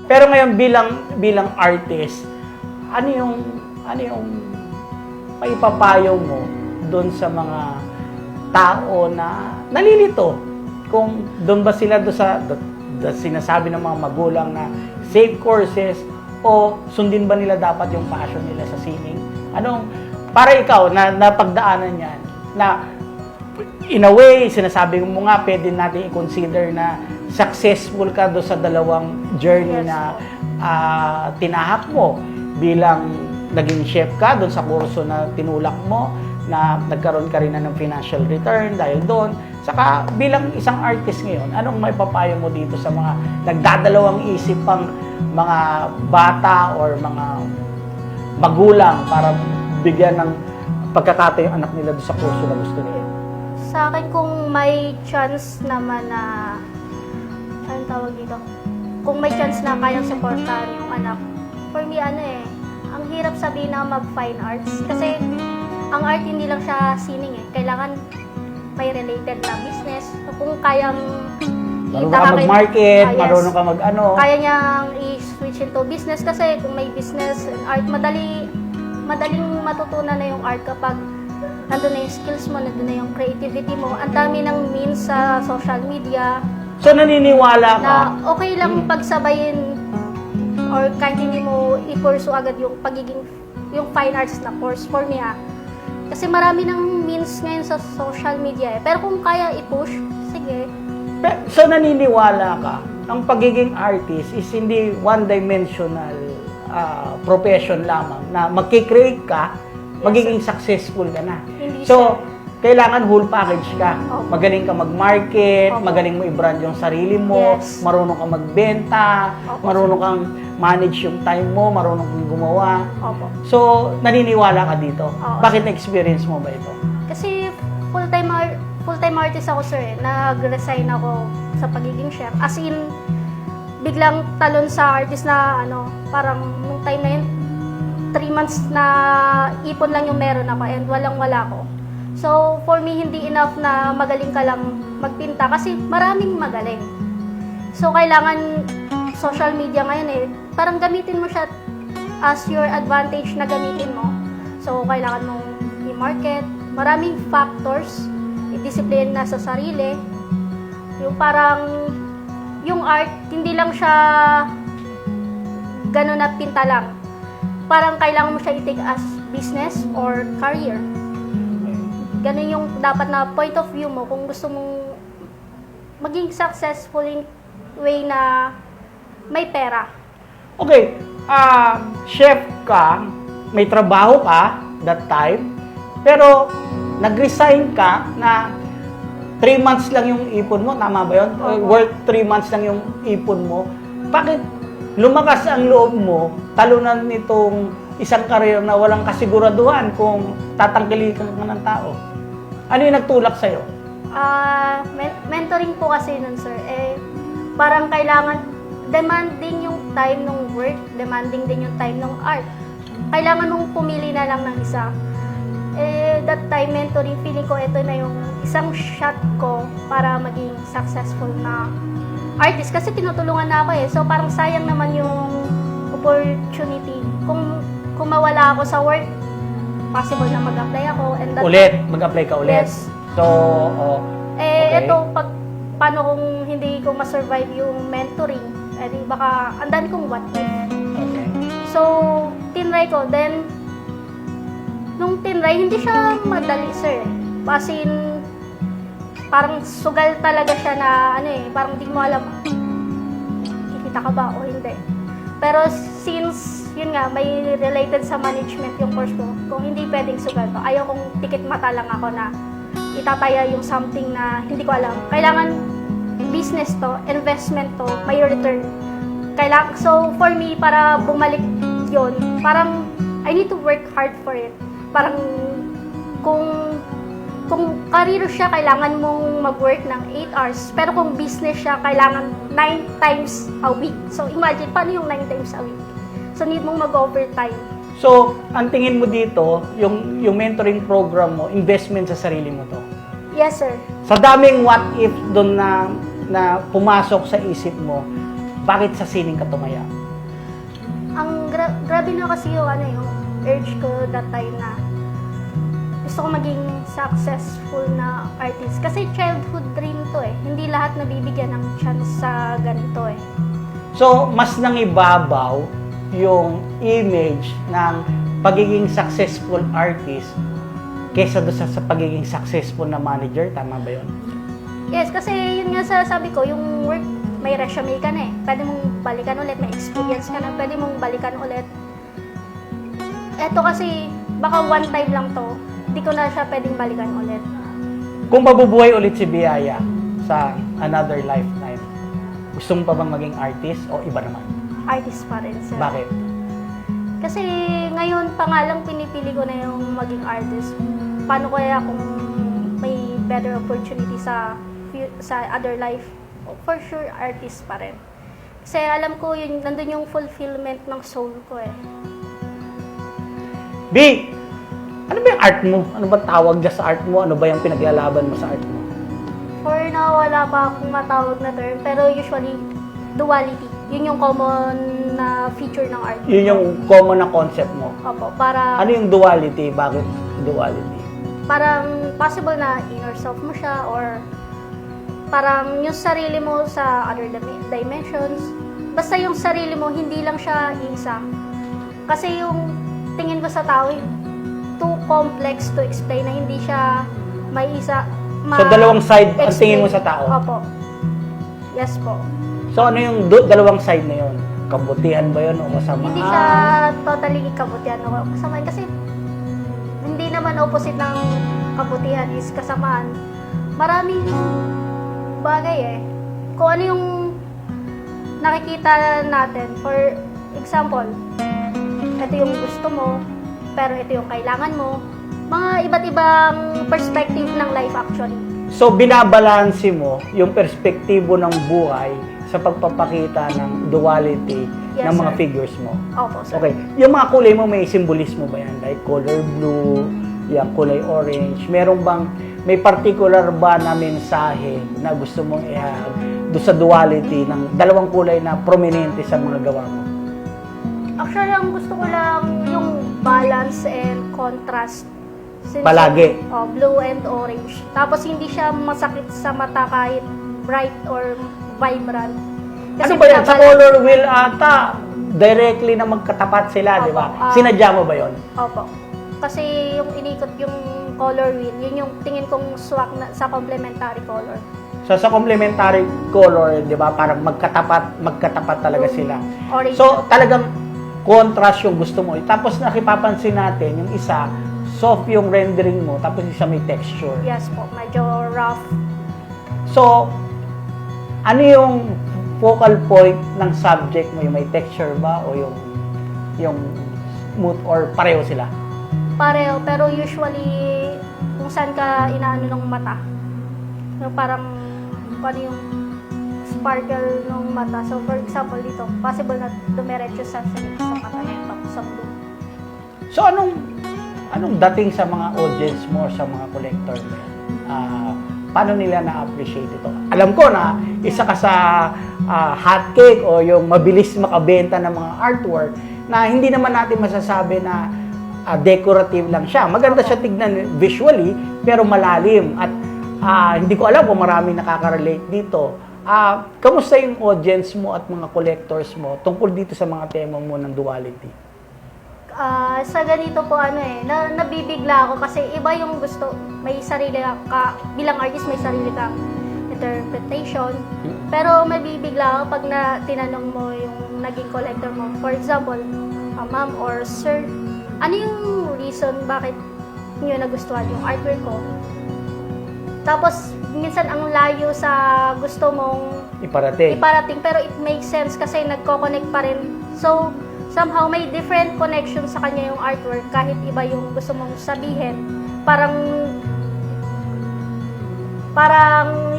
Pero ngayon bilang artist, ano yung maipapayo mo doon sa mga tao na nalilito? Kung doon ba sila doon sa sinasabi ng mga magulang na safe courses o sundin ba nila dapat yung passion nila sa singing? Para ikaw na napagdaanan yan, na in a way, sinasabi mo nga, pwede natin i-consider na successful ka doon sa dalawang journey na tinahak mo bilang naging chef ka doon sa kurso na tinulak mo, na nagkaroon ka rin na ng financial return dahil doon. Saka bilang isang artist ngayon, anong may papayo mo dito sa mga nagdadalawang isip pang mga bata or mga magulang para bigyan ng pagkakataon yung anak nila doon sa kurso na gusto nila? Sa akin, kung may chance naman na, anong tawag dito? Kung may chance na kayang supportahan yung anak, for me, ang hirap sabihin na mag-fine arts. Kasi, ang art hindi lang siya sining eh. Kailangan may related na business. So, kung kayang Marunong ka mag-market, marunong ka mag-ano. Kaya niyang i-switch into business kasi kung may business and art, madaling matutunan na yung art kapag nandun na yung skills mo, nandun na yung creativity mo. Ang dami ng means sa social media. So, naniniwala ka? Na okay lang pagsabayin or kahit hindi mo i-pursue agad yung yung fine arts na course for me Kasi marami ng means ngayon sa social media eh. Pero kung kaya i-push, sige. So, naniniwala ka, ang pagiging artist is hindi one-dimensional profession lamang na magkikreate ka, magiging successful ka na. Hindi So, kailangan whole package ka. Opo. Magaling ka mag-market, Opo. magaling mo i-brand yung sarili mo, Yes. marunong ka magbenta, Opo. marunong kang manage yung time mo, marunong kang gumawa. Opo. So, naniniwala ka dito. Oo. Bakit na-experience mo ba ito? Kasi full-time artist ako, sir. Nag-resign ako sa pagiging chef. As in, biglang talon sa artist na parang nung time na yun, 3 months na ipon lang yung meron ako and walang-wala ko. So, for me, hindi enough na magaling ka lang magpinta kasi maraming magaling. So, kailangan social media ngayon parang gamitin mo siya as your advantage na gamitin mo. So, kailangan mong i-market. Maraming factors, i-discipline na sa sarili. Yung parang, yung art, hindi lang siya gano'n na pinta lang. Parang kailangan mo siya i-take as business or career. Ganun yung dapat na point of view mo kung gusto mong maging successful in way na may pera. Okay, chef ka, may trabaho ka that time, pero nag-resign ka na 3 months lang yung ipon mo, tama ba yun? Worth 3 months lang yung ipon mo. Bakit lumakas ang loob mo, talunan nitong isang karir na walang kasiguraduhan kung tatangkilikan ka ng tao? Ano yung nagtulak sa'yo? Mentoring po kasi nun, sir. Parang kailangan, demanding yung time ng work, demanding din yung time ng art. Kailangan mong pumili na lang ng isa. That time, mentoring, feeling ko ito na yung isang shot ko para maging successful na artist. Kasi tinutulungan na ako So, parang sayang naman yung opportunity. Kung mawala ako sa work, possible na mag-apply ako. And Mag-apply ka ulit? Yes. So, okay. Ito, paano kung hindi ko ma-survive yung mentoring? Di baka, ang dami kong what if. Okay. So, tinry ko. Then, nung tinry, hindi siya madali, sir. As in, parang sugal talaga siya na, parang hindi mo alam, kikita ka ba o hindi. Pero since, yun nga, may related sa management yung course ko, kung hindi pwedeng sugal to, ayaw kong tikit mata lang ako na itataya yung something na hindi ko alam. Kailangan business to, investment to, may return. So, for me, para bumalik yun, parang I need to work hard for it. Parang kung career siya, kailangan mong mag-work ng 8 hours. Pero kung business siya, kailangan 9 times a week. So, imagine, paano yung 9 times a week? So, need mong mag-overtime. So, ang tingin mo dito, yung mentoring program mo, investment sa sarili mo to? Yes, sir. Sa daming what if doon na pumasok sa isip mo, Bakit sa sining ka tumaya? Ang grabe na kasi yung yung urge ko that time na gusto ko maging successful na artist. Kasi childhood dream to eh. Hindi lahat nabibigyan ng chance sa ganito eh. So, mas nangibabaw yung image ng pagiging successful artist kaysa doon sa pagiging successful na manager. Tama ba yun? Yes, kasi yun nga sabi ko, yung work, may resume ka na eh. Pwede mong balikan ulit, may experience ka na, pwede mong balikan ulit. Eto kasi, baka one time lang to, hindi ko na siya pwedeng balikan ulit. Kung mabubuhay ulit si Biaya sa another lifetime, gusto mo pa bang maging artist o iba naman? Artist pa rin, sir. Bakit? Kasi ngayon pa nga lang pinipili ko na yung maging artist. Paano kaya kung may better opportunity sa other life? For sure, artist pa rin. Kasi alam ko yun, nandun yung fulfillment ng soul ko eh. B, ano ba yung art mo? Ano ba tawag dyan sa art mo? Ano ba yung pinaglalaban mo sa art mo? For now, wala pa akong matawag na term, pero usually, duality. Yun yung common na feature ng art. Yun yung common na concept mo. Opo, para Ano yung duality? Bakit duality? parang possible na inner self mo siya or parang yung sarili mo sa other dimensions. Basta yung sarili mo, hindi lang siya isa. Kasi yung tingin ko sa tao, too complex to explain na hindi siya may isa. So, dalawang side ang explain. tingin mo sa tao? Opo. Yes po. So, ano yung dalawang side na yun? Kabutihan ba yun o kasamaan? Hindi siya totally kabutihan o kasamaan. Kasi hindi naman opposite ng kabutihan is kasamaan. Maraming bagay eh. Kung ano yung nakikita natin, for example, ito yung gusto mo, pero ito yung kailangan mo. Mga iba't ibang perspective ng life actually. So, binabalanse mo yung perspektibo ng buhay sa pagpapakita ng duality Yes, ng mga sir. figures mo. Opo, sir. Okay. Yung mga kulay mo, may simbolismo ba yan? Like color blue, yung kulay orange. May particular ba na mensahe na gusto mong ihahag doon sa duality ng dalawang kulay na prominente sa mga gawa mo? Actually, ang gusto ko lang yung balance and contrast. Since Palagi. Blue and orange. Tapos hindi siya masakit sa mata kahit bright or vibrant. Ano ba yan? Sa color wheel ata, directly na magkatapat sila, di ba? Opo, Sinadya mo ba yon? Opo. Kasi yung inikot yung color wheel, yun yung tingin kong swak na, sa complementary color. So, sa complementary color, di ba, parang magkatapat talaga Yung sila. orange. So, talagang contrast yung gusto mo. Tapos, nakipapansin natin, yung isa, soft yung rendering mo, tapos isa may texture. Yes po, medyo rough. So, ano yung focal point ng subject mo? Yung may texture ba? O yung smooth? Or pareho sila? Pareho, pero usually, kung saan ka inaano ng mata. So, parang, ano yung sparkle ng mata. So, for example, dito, possible na dumiretso sa mata niya, tapos sa blue. So, anong dating sa mga audience mo or sa mga collector mo? Paano nila na-appreciate ito? Alam ko na isa ka sa hot cake o yung mabilis makabenta ng mga artwork na hindi naman natin masasabi na decorative lang siya. Maganda siya tignan visually, pero malalim. At hindi ko alam kung maraming nakaka-relate dito. Kamusta yung audience mo at mga collectors mo tungkol dito sa mga tema mo ng duality? Sa ganito po nabibigla ako kasi iba yung gusto, may sarili ka, bilang artist may sarili kang interpretation, pero mabibigla ako pag tinanong mo yung naging collector mo. For example, ma'am or sir, ano yung reason bakit nyo nagustuhan yung artwork ko? Tapos, minsan ang layo sa gusto mong Iparating. pero it makes sense kasi nagko-connect pa rin. So, somehow may different connection sa kanya yung artwork kahit iba yung gusto mong sabihin. Parang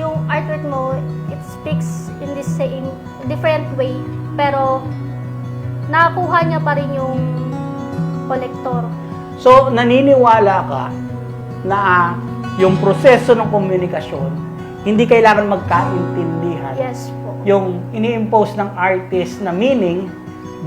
yung artwork mo, it speaks in this same different way, pero nakuha niya pa rin yung collector. So, naniniwala ka na yung proseso ng komunikasyon, hindi kailangan magkaintindihan. Yes po. yung ini-impose ng artist na meaning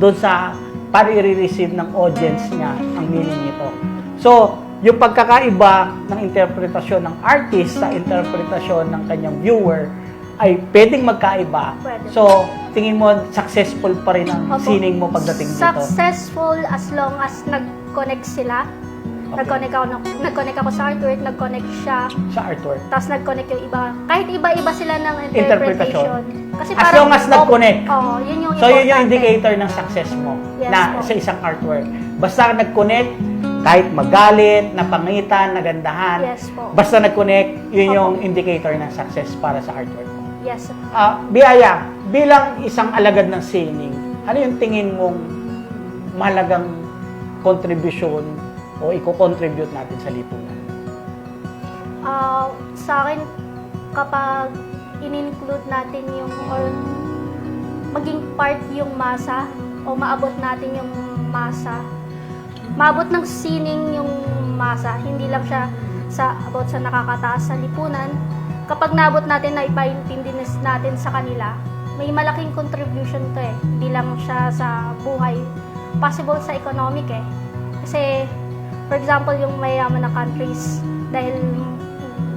doon sa para i-receive ng audience niya ang meaning nito. So, yung pagkakaiba ng interpretasyon ng artist sa interpretasyon ng kanyang viewer ay pwedeng magkaiba. Pwede. So, tingin mo successful pa rin ang Opo. sining mo pagdating dito? Successful as long as nag-connect sila. Okay. Nag-connect ako sa artwork, nag-connect siya, Sa artwork. tapos nag-connect yung iba. Kahit iba-iba sila ng Interpretation. interpretation. Kasi As long as nag-connect. Oo, yun yung So, yun yung importante. indicator ng success mo Yes, na po. sa isang artwork. Basta nag-connect, kahit magalit, napangitan, nagandahan, Yes po. basta nag-connect, yun Opo. yung indicator ng success para sa artwork mo. Yes. Biyaya, bilang isang alagad ng sining, ano yung tingin mong mahalagang contribution o i-contribute natin sa lipunan? Sa akin, kapag in-include natin yung, or maging part yung masa, o maabot natin yung masa, maabot ng sining yung masa, hindi lang siya about sa nakakataas sa lipunan. Kapag naabot natin na ipaintindi natin sa kanila, may malaking contribution to eh. Hindi lang siya sa buhay, possible sa economic eh. Kasi, for example, yung mayaman na countries, dahil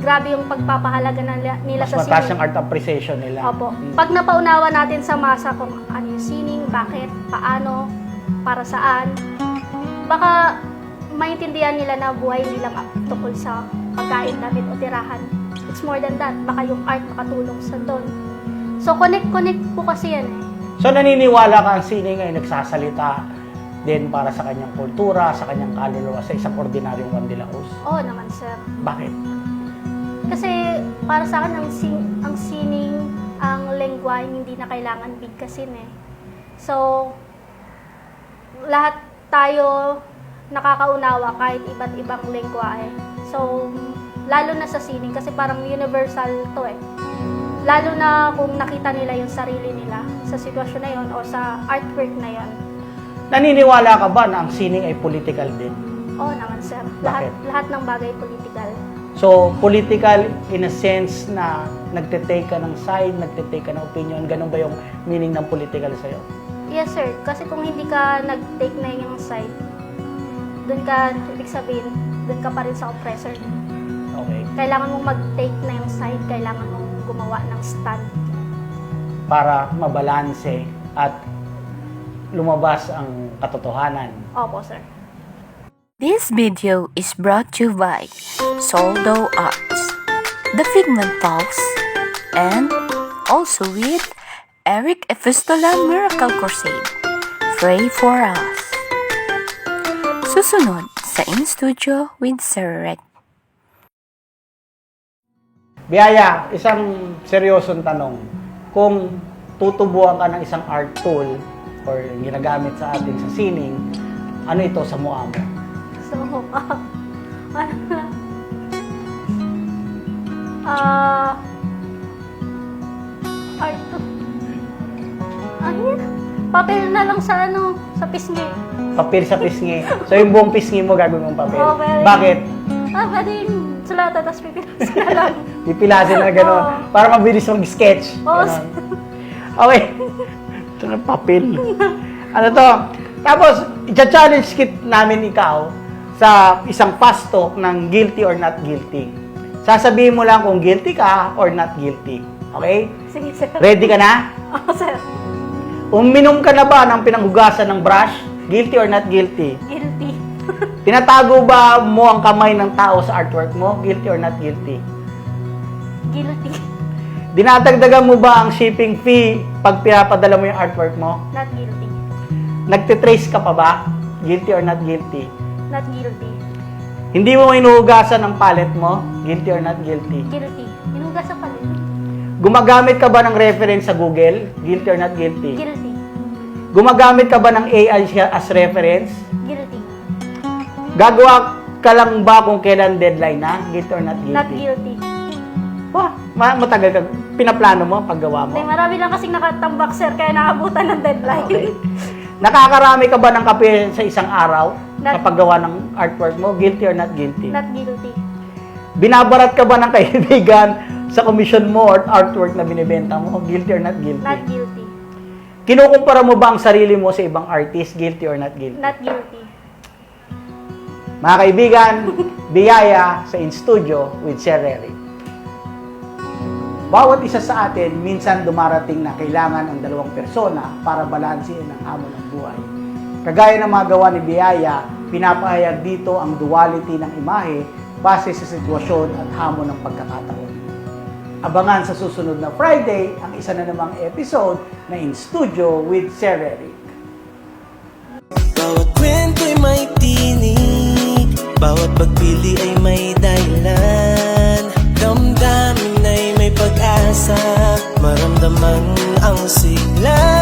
grabe yung pagpapahalaga nila Mas sa mataas sining. yung art appreciation nila. Opo. Pag napaunawa natin sa masa kung ano yung sining, bakit, paano, para saan, baka maintindihan nila na buhay hindi lang tungkol sa pagkain, damit o tirahan. It's more than that. Baka yung art makatulong sa doon. So, connect po kasi yan eh. So, naniniwala ka ang sining ay nagsasalita din para sa kanyang kultura, sa kanyang kaluluwa, sa isang ordinaryong Juan de la Cruz? Oo naman, sir. Bakit? Kasi para sa akin, ang sining, ang lengguwahe, hindi na kailangan bigkasin eh. So, lahat tayo nakakaunawa kahit iba't ibang lengguwahe. So, lalo na sa sining kasi parang universal to eh. Lalo na kung nakita nila yung sarili nila sa sitwasyon na yon o sa artwork na yon. Naniniwala ka ba na ang sining ay political din? Oo naman, sir. Bakit? Lahat ng bagay political. So, political in a sense na nagte-take ka ng side, nagte-take ka ng opinion, ganun ba yung meaning ng political sa'yo? Yes, sir. Kasi kung hindi ka nag-take na yung side, doon ka, ibig sabihin, doon ka pa rin sa oppressor. Okay. Kailangan mong mag-take na yung side, kailangan mong gumawa ng stand. Para mabalanse at lumabas ang katotohanan. Opo, sir. This video is brought to you by Soldo Arts, The Figment Talks, and also with Eric Epistola Miracle Crusade. Pray for us. Susunod sa In Studio with Sir Rec. Biyaya, isang seryosong tanong. Kung tutubuan ka ng isang art tool or ginagamit sa atin sa sining, ano ito sa mukha mo? So, art. Ano yun? Papel na lang sa sa pisngi. Papel sa pisngi. So, yung buong pisngi mo gagawin mong papel. Okay. Bakit? Pwede yung sulatan, tapos pipilasin na lang. Pipilasin na gano'n. Oo. Para mabilis mag-sketch. Oo. Ganon. Okay. Ito na papel. Ano to? Tapos, i-challenge kit namin ikaw sa isang fast talk ng guilty or not guilty. Sasabihin mo lang kung guilty ka or not guilty. Okay? Sige, sir. Ready ka na? Oo, sir. Uminom ka na ba ng pinanghugasan ng brush? Guilty or not guilty? Guilty. Tinatago ba mo ang kamay ng tao sa artwork mo? Guilty or not guilty? Guilty. Dinadagdagan mo ba ang shipping fee pag pinapadala mo yung artwork mo? Not guilty. Nagtitrace ka pa ba? Guilty or not guilty? Not guilty. Hindi mo inuhugasan ng palette mo? Guilty or not guilty? Guilty. Inugasan pa rin. Gumagamit ka ba ng reference sa Google? Guilty or not guilty? Guilty. Gumagamit ka ba ng AI as reference? Guilty. Gagawa ka lang ba kung kailan deadline na? Guilty or not guilty? Not guilty. Wah, matagal ka. Pinaplano mo paggawa mo? Hindi, marami lang kasing nakatambak, sir, kaya naabutan ng deadline. Okay. Nakakarami ka ba ng kape sa isang araw Not- kapag gawa ng artwork mo? Guilty or not guilty? Not guilty. Binabarat ka ba ng kaibigan sa commission mo or artwork na binibenta mo? Guilty or not guilty? Not guilty. Kinukumpara mo ba ang sarili mo sa ibang artist? Guilty or not guilty? Not guilty. Mga kaibigan, biyaya sa In Studio with Sir Eric. Bawat isa sa atin, minsan dumarating na kailangan ang dalawang persona para balansin ang hamon ng buhay. Kagaya ng mga gawa ni Biyaya, pinapahayag dito ang duality ng imahe base sa sitwasyon at hamon ng pagkakataon. Abangan sa susunod na Friday ang isa na namang episode na In Studio with Sir Eric. Bawat kwento'y may tinig, bawat pagpili ay may dahilan. Damdamin ay may pag-asa, maramdaman ang sigla.